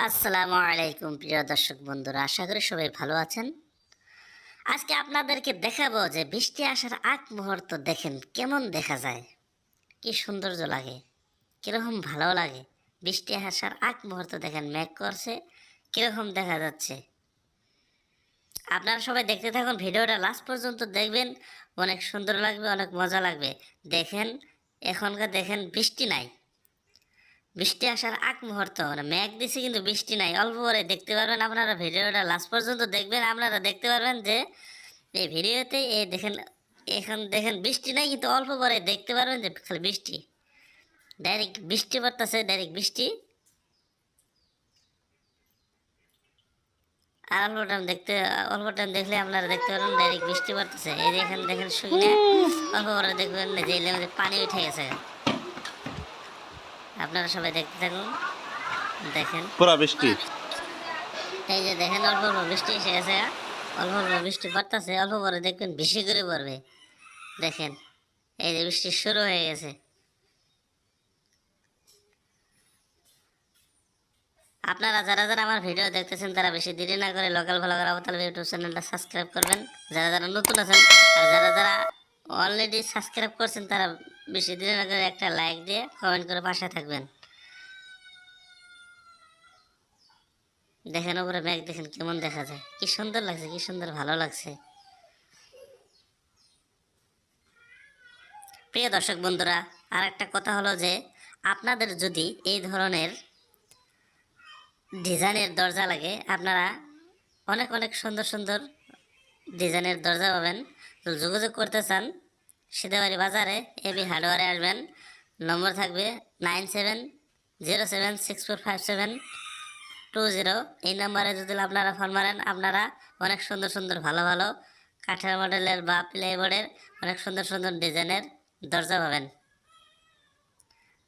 আসসালামু আলাইকুম প্রিয় দর্শক বন্ধুরা, আশা করি সবাই ভালো আছেন। আজকে আপনাদেরকে দেখাবো যে বৃষ্টি আসার আগ মুহূর্ত দেখেন কেমন দেখা যায়, কি সৌন্দর্য লাগে, কিরকম ভালো লাগে। বৃষ্টি আসার আগ মুহূর্ত দেখেন মেঘ করছে, কিরকম দেখা যাচ্ছে। আপনারা সবাই দেখতে থাকুন, ভিডিওটা লাস্ট পর্যন্ত দেখবেন, অনেক সুন্দর লাগবে, অনেক মজা লাগবে। দেখেন এখনকার দেখেন বৃষ্টি নাই, বৃষ্টি আসার আগ মুহূর্ত মানে মেঘ দিছে কিন্তু বৃষ্টি নাই, অল্প পরে দেখতে পারবেন। আপনারা ভিডিওটা লাস্ট পর্যন্ত দেখবেন, আপনারা দেখতে পারবেন যে এই ভিডিওতে এই দেখেন, এখন দেখেন বৃষ্টি নাই কিন্তু অল্প পরে দেখতে পারবেন যে খালি বৃষ্টি, ডাইরেক্ট বৃষ্টি পড়তেছে, ডাইরেক্ট বৃষ্টি। আর অল্প টাইম দেখলে আপনারা দেখতে পারবেন ডাইরেক্ট বৃষ্টি পড়তেছে। এই যে এখানে দেখেন শুকনে অল্প পরে দেখবেন যে এর মধ্যে পানি উঠে গেছে। আপনারা সবাই দেখতে থাকুন, দেখেন পুরা বৃষ্টি। এই যে দেখেন অল্প অল্প বৃষ্টি এসে গেছে, অল্প অল্প বৃষ্টি পড়তেছে, অল্প পরে দেখবেন বেশি করে পড়বে। দেখেন এই যে বৃষ্টি শুরু হয়ে গেছে। আপনারা যারা যারা আমার ভিডিও দেখতেছেন তারা বেশি দেরি না করে local blogger Abu Taleb YouTube চ্যানেলটা সাবস্ক্রাইব করবেন, যারা যারা নতুন আছেন। আর যারা যারা অলরেডি সাবস্ক্রাইব করছেন তারা বেশি দেরি না করে একটা লাইক দিয়ে কমেন্ট করে পাশে থাকবেন। দেখেন উপরে মেঘ দেখেন কেমন দেখা যায়, কি সুন্দর লাগছে, কি সুন্দর ভালো লাগছে। প্রিয় দর্শক বন্ধুরা, আর একটা কথা হলো যে আপনাদের যদি এই ধরনের ডিজাইনের দরজা লাগে, আপনারা অনেক অনেক সুন্দর সুন্দর ডিজাইনের দরজা পাবেন। তো যোগাযোগ করতে চান সিধাবাড়ি বাজারে এবি হার্ডওয়ারে আসবেন, নম্বর থাকবে 9707645720। এই নম্বরে যদি আপনারা ফোন মারেন, আপনারা অনেক সুন্দর সুন্দর ভালো ভালো কাঠের মডেলের বা প্লাইবোর্ডের অনেক সুন্দর সুন্দর ডিজাইনের দরজা পাবেন।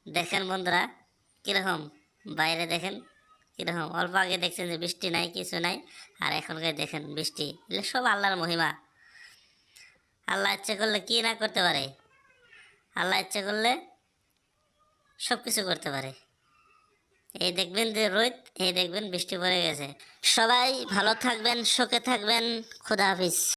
দেখেন বন্ধুরা কীরকম, বাইরে দেখেন কীরকম, অল্প আগে দেখছেন যে বৃষ্টি নাই, কিছু নাই, আর এখনকার দেখেন বৃষ্টি। এগুলো সব আল্লাহর মহিমা। আল্লাহ ইচ্ছে করলে কি না করতে পারে, আল্লাহ ইচ্ছে করলে সব কিছু করতে পারে। এই দেখবেন যে রোদ, এই দেখবেন বৃষ্টি পড়ে গেছে। সবাই ভালো থাকবেন, সুখে থাকবেন। খুদা হাফিজ।